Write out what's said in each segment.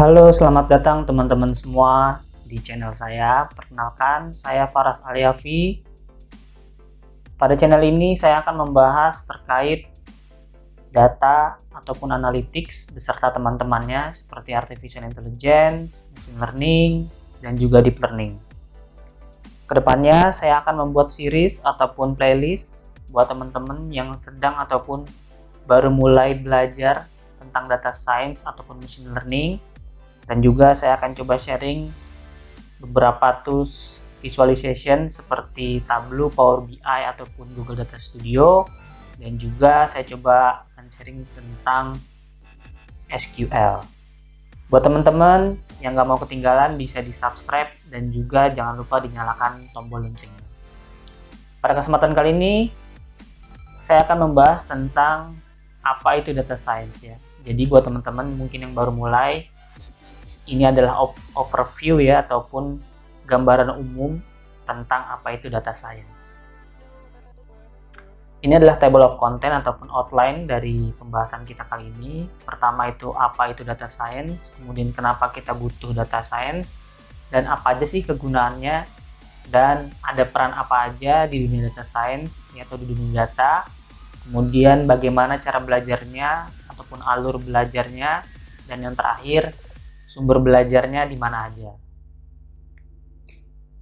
Halo, selamat datang teman-teman semua di channel saya. Perkenalkan, saya Faras Aliafi. Pada channel ini saya akan membahas terkait data ataupun analytics beserta teman-temannya seperti artificial intelligence, machine learning, dan juga deep learning. Kedepannya saya akan membuat series ataupun playlist buat teman-teman yang sedang ataupun baru mulai belajar tentang data science ataupun machine learning. Dan juga saya akan coba sharing beberapa tools visualization seperti Tableau, Power BI ataupun Google Data Studio. Dan juga saya coba akan sharing tentang SQL. Buat teman-teman yang nggak mau ketinggalan bisa di subscribe dan juga jangan lupa dinyalakan tombol loncengnya. Pada kesempatan kali ini saya akan membahas tentang apa itu data science ya. Jadi buat teman-teman mungkin yang baru mulai, ini adalah overview ya ataupun gambaran umum tentang apa itu data science. Ini adalah table of content ataupun outline dari pembahasan kita kali ini. Pertama itu apa itu data science, kemudian kenapa kita butuh data science, dan apa aja sih kegunaannya, dan ada peran apa aja di dunia data science atau di dunia data. Kemudian bagaimana cara belajarnya ataupun alur belajarnya, dan yang terakhir sumber belajarnya di mana aja.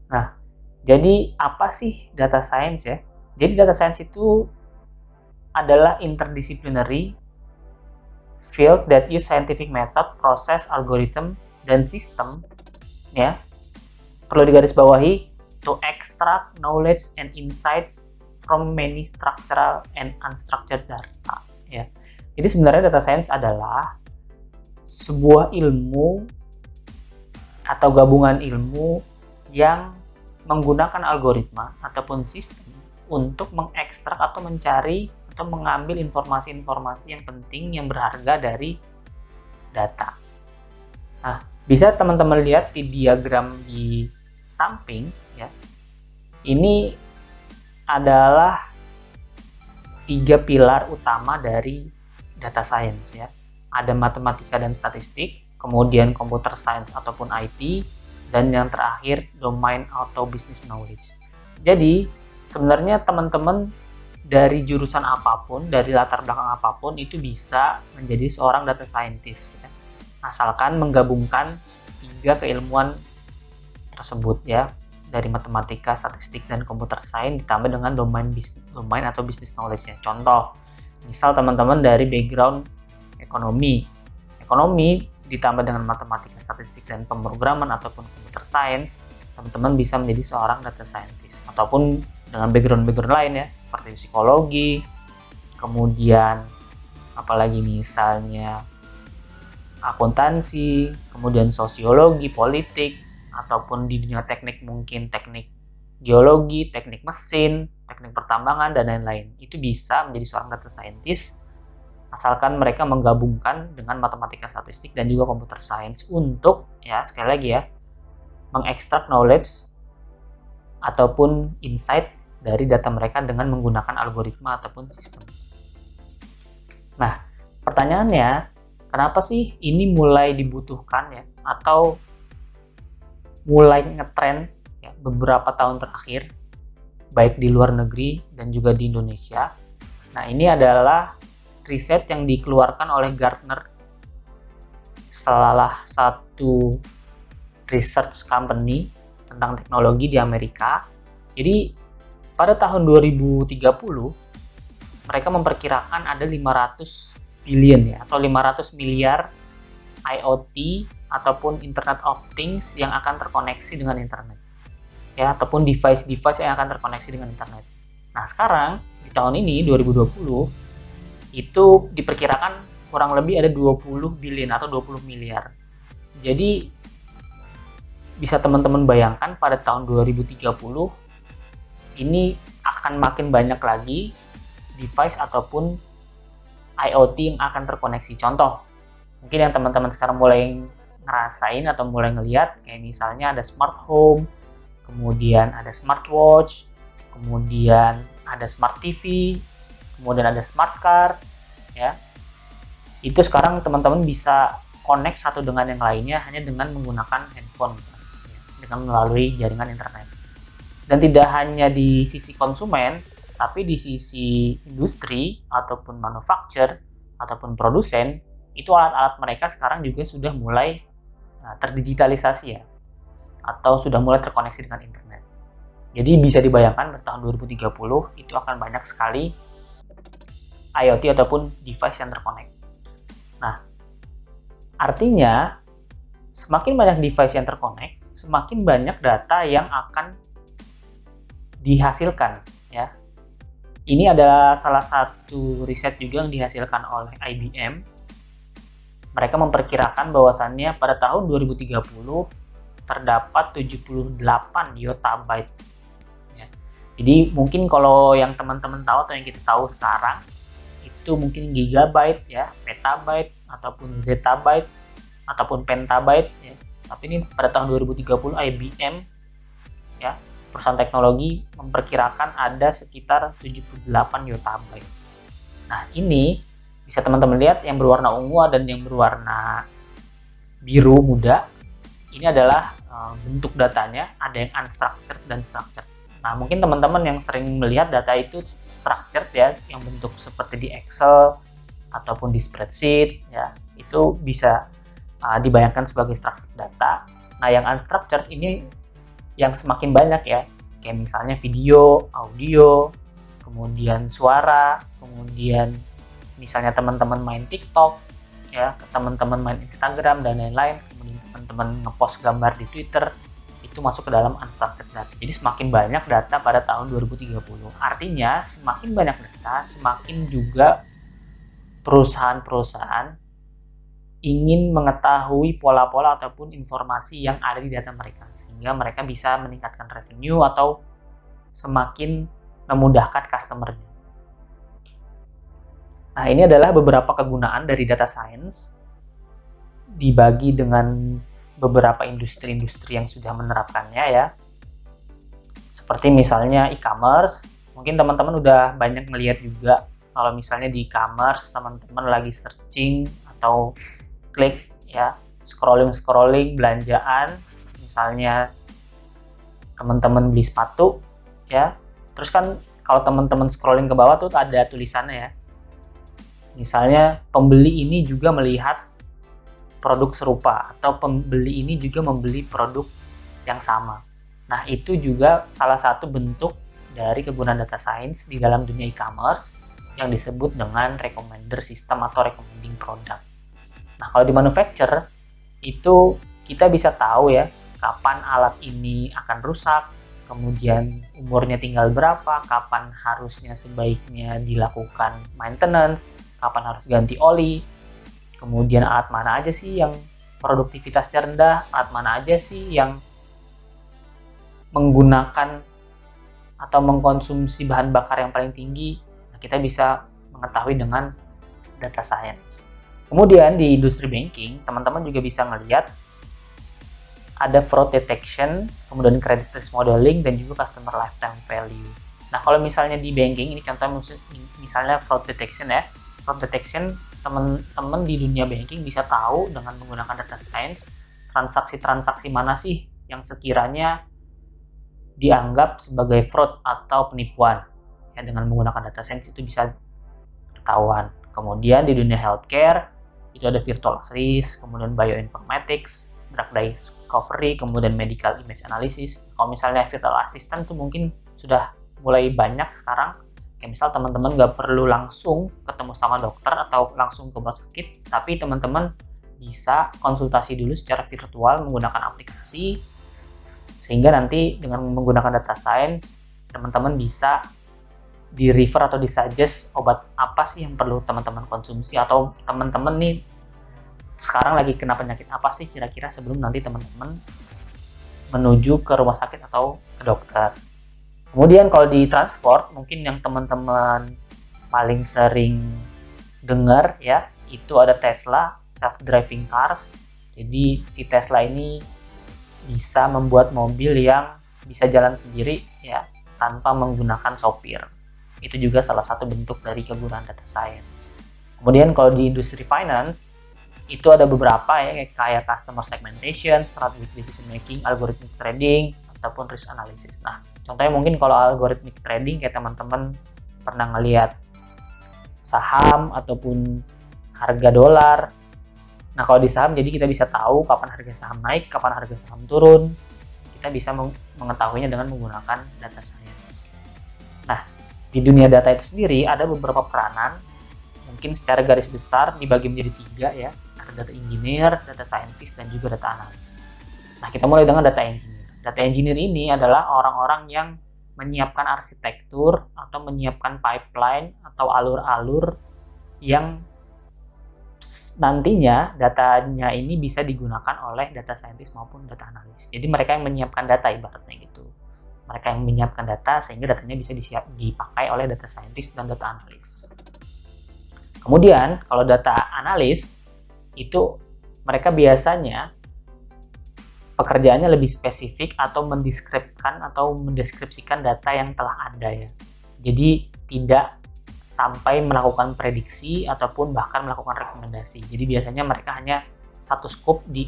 Nah, jadi apa sih data science ya? Jadi data science itu adalah interdisciplinary field that use scientific method, process, algorithm, dan sistem ya. Perlu digarisbawahi to extract knowledge and insights from many structural and unstructured data ya. Jadi sebenarnya data science adalah sebuah ilmu atau gabungan ilmu yang menggunakan algoritma ataupun sistem untuk mengekstrak atau mencari atau mengambil informasi-informasi yang penting yang berharga dari data. Nah, bisa teman-teman lihat di diagram di samping ya. Ini adalah 3 pilar utama dari data science ya. Ada matematika dan statistik, kemudian computer science ataupun IT, dan yang terakhir domain atau business knowledge. Jadi sebenarnya teman-teman dari jurusan apapun, dari latar belakang apapun itu bisa menjadi seorang data scientist ya. Asalkan menggabungkan 3 keilmuan tersebut ya, dari matematika, statistik, dan computer science ditambah dengan domain atau business knowledge-nya. Contoh, misal teman-teman dari background ekonomi ditambah dengan matematika, statistik, dan pemrograman ataupun computer science, teman-teman bisa menjadi seorang data scientist. Ataupun dengan background lain ya, seperti psikologi, kemudian apalagi misalnya akuntansi, kemudian sosiologi, politik, ataupun di dunia teknik mungkin teknik geologi, teknik mesin, teknik pertambangan, dan lain-lain. Itu bisa menjadi seorang data scientist asalkan mereka menggabungkan dengan matematika, statistik, dan juga computer science untuk ya sekali lagi ya mengekstrak knowledge ataupun insight dari data mereka dengan menggunakan algoritma ataupun sistem. Nah, pertanyaannya, kenapa sih ini mulai dibutuhkan ya atau mulai ngetrend ya beberapa tahun terakhir baik di luar negeri dan juga di Indonesia? Nah, ini adalah riset yang dikeluarkan oleh Gartner, salah satu research company tentang teknologi di Amerika. Jadi pada tahun 2030 mereka memperkirakan ada 500 billion ya atau 500 miliar IoT ataupun Internet of Things yang akan terkoneksi dengan internet ya, ataupun device-device yang akan terkoneksi dengan internet. Nah, sekarang di tahun ini 2020 itu diperkirakan kurang lebih ada 20 billion atau 20 miliar. Jadi bisa teman-teman bayangkan pada tahun 2030 ini akan makin banyak lagi device ataupun IoT yang akan terkoneksi. Contoh, mungkin yang teman-teman sekarang mulai ngerasain atau mulai ngelihat kayak misalnya ada smart home, kemudian ada smartwatch, kemudian ada smart TV, kemudian ada smart car ya. Itu sekarang teman-teman bisa connect satu dengan yang lainnya hanya dengan menggunakan handphone misalnya, ya, dengan melalui jaringan internet. Dan tidak hanya di sisi konsumen, tapi di sisi industri ataupun manufacturer ataupun produsen, itu alat-alat mereka sekarang juga sudah mulai terdigitalisasi ya, atau sudah mulai terkoneksi dengan internet. Jadi bisa dibayangkan pada tahun 2030 itu akan banyak sekali IoT ataupun device yang terkonek. Nah, artinya semakin banyak device yang terkonek, semakin banyak data yang akan dihasilkan ya. Ini adalah salah satu riset juga yang dihasilkan oleh IBM. Mereka memperkirakan bahwasannya pada tahun 2030 terdapat 78 yottabyte. Ya. Jadi mungkin kalau yang teman-teman tahu atau yang kita tahu sekarang itu mungkin gigabyte ya, petabyte ataupun zettabyte ataupun pentabyte ya. Tapi ini pada tahun 2030 IBM ya, perusahaan teknologi memperkirakan ada sekitar 78 yottabyte. Nah, ini bisa teman-teman lihat yang berwarna ungu dan yang berwarna biru muda. Ini adalah bentuk datanya, ada yang unstructured dan structured. Nah, mungkin teman-teman yang sering melihat data itu structured ya, yang bentuk seperti di Excel ataupun di spreadsheet ya, itu bisa dibayangkan sebagai structured data. Nah, yang unstructured ini yang semakin banyak ya, kayak misalnya video, audio, kemudian suara, kemudian misalnya teman-teman main TikTok ya, teman-teman main Instagram dan lain-lain, kemudian teman-teman ngepost gambar di Twitter, itu masuk ke dalam unstructured data. Jadi semakin banyak data pada tahun 2030. Artinya semakin banyak data, semakin juga perusahaan-perusahaan ingin mengetahui pola-pola ataupun informasi yang ada di data mereka, sehingga mereka bisa meningkatkan revenue atau semakin memudahkan customer-nya. Nah, ini adalah beberapa kegunaan dari data science dibagi dengan beberapa industri-industri yang sudah menerapkannya ya. Seperti misalnya e-commerce, mungkin teman-teman udah banyak melihat juga kalau misalnya di e-commerce teman-teman lagi searching atau klik ya, scrolling belanjaan, misalnya teman-teman beli sepatu ya, terus kan kalau teman-teman scrolling ke bawah tuh ada tulisannya ya, misalnya pembeli ini juga melihat produk serupa atau pembeli ini juga membeli produk yang sama. Nah, itu juga salah satu bentuk dari kegunaan data science di dalam dunia e-commerce yang disebut dengan recommender system atau recommending product. Nah, kalau di manufacturer itu kita bisa tahu ya kapan alat ini akan rusak, kemudian umurnya tinggal berapa, kapan harusnya sebaiknya dilakukan maintenance, kapan harus ganti oli, kemudian alat mana aja sih yang produktivitasnya rendah, alat mana aja sih yang menggunakan atau mengkonsumsi bahan bakar yang paling tinggi. Nah, kita bisa mengetahui dengan data science. Kemudian di industri banking, teman-teman juga bisa melihat ada fraud detection, kemudian credit risk modeling, dan juga customer lifetime value. Nah, kalau misalnya di banking, ini contoh misalnya fraud detection ya. Fraud detection, teman-teman di dunia banking bisa tahu dengan menggunakan data science transaksi-transaksi mana sih yang sekiranya dianggap sebagai fraud atau penipuan. Ya, dengan menggunakan data science itu bisa ketahuan. Kemudian di dunia healthcare itu ada virtual risk, kemudian bioinformatics, drug discovery, kemudian medical image analysis. Kalau misalnya virtual assistant itu mungkin sudah mulai banyak sekarang. Kayak misal teman-teman nggak perlu langsung ketemu sama dokter atau langsung ke rumah sakit, tapi teman-teman bisa konsultasi dulu secara virtual menggunakan aplikasi, sehingga nanti dengan menggunakan data science, teman-teman bisa di-refer atau disuggest obat apa sih yang perlu teman-teman konsumsi, atau teman-teman nih sekarang lagi kena penyakit apa sih kira-kira sebelum nanti teman-teman menuju ke rumah sakit atau ke dokter. Kemudian kalau di transport, mungkin yang teman-teman paling sering dengar ya, itu ada Tesla, self-driving cars. Jadi si Tesla ini bisa membuat mobil yang bisa jalan sendiri ya, tanpa menggunakan sopir. Itu juga salah satu bentuk dari kegunaan data science. Kemudian kalau di industri finance, itu ada beberapa ya, kayak customer segmentation, strategic decision making, algorithmic trading, ataupun risk analysis. Nah, contohnya mungkin kalau algorithmic trading kayak teman-teman pernah ngelihat saham ataupun harga dolar. Nah, kalau di saham jadi kita bisa tahu kapan harga saham naik, kapan harga saham turun. Kita bisa mengetahuinya dengan menggunakan data science. Nah, di dunia data itu sendiri ada beberapa peranan. Mungkin secara garis besar dibagi menjadi 3 ya. Ada data engineer, data scientist, dan juga data analis. Nah, kita mulai dengan data engineer. Data engineer ini adalah orang-orang yang menyiapkan arsitektur atau menyiapkan pipeline atau alur-alur yang nantinya datanya ini bisa digunakan oleh data scientist maupun data analis. Jadi mereka yang menyiapkan data ibaratnya gitu. Mereka yang menyiapkan data sehingga datanya bisa dipakai oleh data scientist dan data analis. Kemudian kalau data analis itu mereka biasanya pekerjaannya lebih spesifik atau mendeskripsikan data yang telah ada ya. Jadi tidak sampai melakukan prediksi ataupun bahkan melakukan rekomendasi. Jadi biasanya mereka hanya satu scope di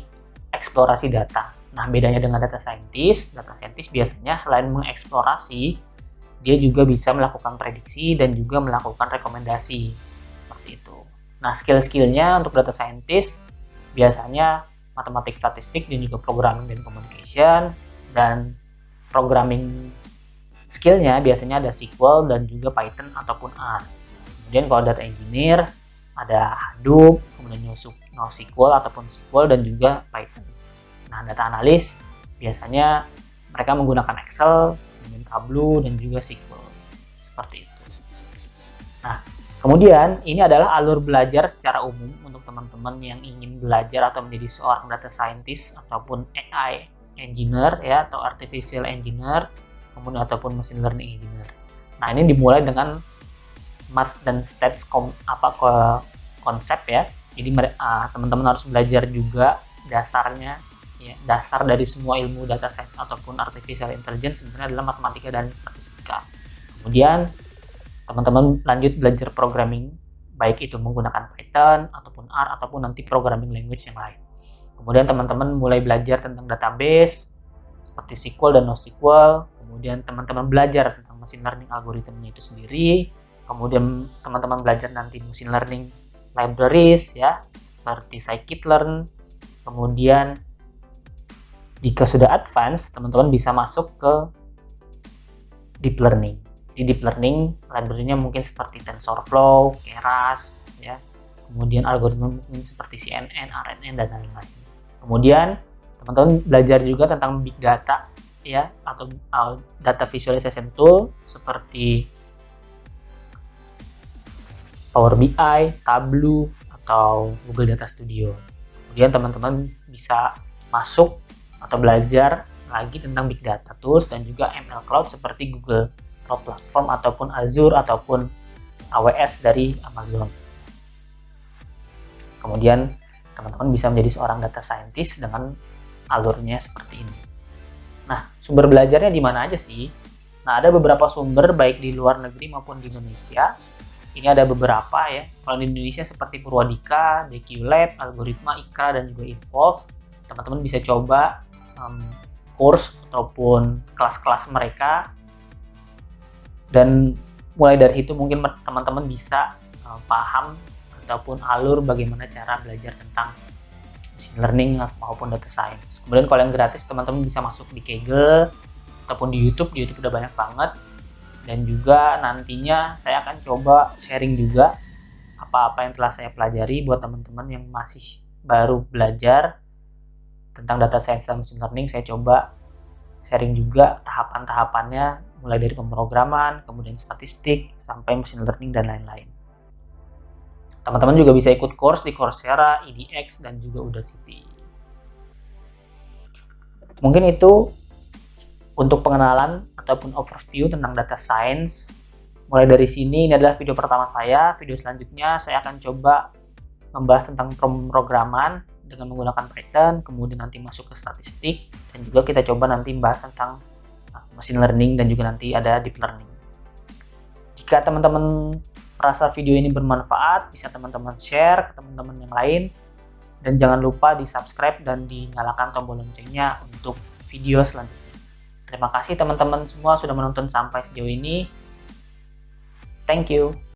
eksplorasi data. Nah, bedanya dengan data scientist biasanya selain mengeksplorasi, dia juga bisa melakukan prediksi dan juga melakukan rekomendasi. Seperti itu. Nah, skill-skillnya untuk data scientist biasanya matematik, statistik, dan juga programming dan communication. Dan programming skillnya biasanya ada SQL dan juga Python ataupun R. Kemudian kalau data engineer ada Hadoop, kemudian NoSQL ataupun SQL dan juga Python. Nah, data analis biasanya mereka menggunakan Excel, kemudian Tableau dan juga SQL. Seperti itu. Nah, kemudian ini adalah alur belajar secara umum untuk teman-teman yang ingin belajar atau menjadi seorang data scientist ataupun AI engineer ya, atau artificial engineer, kemudian ataupun machine learning engineer. Nah, ini dimulai dengan math dan stats konsep ya. Jadi teman-teman harus belajar juga dasarnya ya, dasar dari semua ilmu data science ataupun artificial intelligence sebenarnya adalah matematika dan statistika. Kemudian teman-teman lanjut belajar programming, baik itu menggunakan Python ataupun R ataupun nanti programming language yang lain. Kemudian teman-teman mulai belajar tentang database seperti SQL dan NoSQL. Kemudian teman-teman belajar tentang machine learning algoritmnya itu sendiri. Kemudian teman-teman belajar nanti machine learning libraries ya, seperti scikit-learn. Kemudian jika sudah advance, teman-teman bisa masuk ke deep learning. Di deep learning library-nya mungkin seperti TensorFlow, Keras ya. Kemudian algoritma mungkin seperti CNN, RNN dan lain-lain. Kemudian teman-teman belajar juga tentang big data ya, atau data visualization tool seperti Power BI, Tableau atau Google Data Studio. Kemudian teman-teman bisa masuk atau belajar lagi tentang big data tools dan juga ML cloud seperti Google Cloud Platform ataupun Azure ataupun AWS dari Amazon. Kemudian teman-teman bisa menjadi seorang data scientist dengan alurnya seperti ini. Nah, sumber belajarnya di mana aja sih? Nah, ada beberapa sumber baik di luar negeri maupun di Indonesia. Ini ada beberapa ya. Kalau di Indonesia seperti Purwadika, DQ Lab, Algoritma, Ikra, dan juga Evolve. Teman-teman bisa coba course ataupun kelas-kelas mereka. Dan mulai dari itu mungkin teman-teman bisa paham ataupun alur bagaimana cara belajar tentang machine learning maupun data science. Kemudian kalau yang gratis teman-teman bisa masuk di Kaggle ataupun di YouTube. Di YouTube udah banyak banget. Dan juga nantinya saya akan coba sharing juga apa-apa yang telah saya pelajari buat teman-teman yang masih baru belajar tentang data science dan machine learning. Saya coba sharing juga tahapan-tahapannya mulai dari pemrograman, kemudian statistik, sampai machine learning dan lain-lain. Teman-teman juga bisa ikut course di Coursera, edX, dan juga Udacity. Mungkin itu untuk pengenalan ataupun overview tentang data science. Mulai dari sini, ini adalah video pertama saya. Video selanjutnya saya akan coba membahas tentang pemrograman dengan menggunakan Python, kemudian nanti masuk ke statistik, dan juga kita coba nanti membahas tentang machine learning dan juga nanti ada deep learning. Jika teman-teman merasa video ini bermanfaat, bisa teman-teman share ke teman-teman yang lain. Dan jangan lupa di subscribe dan dinyalakan tombol loncengnya untuk video selanjutnya. Terima kasih teman-teman semua sudah menonton sampai sejauh ini. Thank you.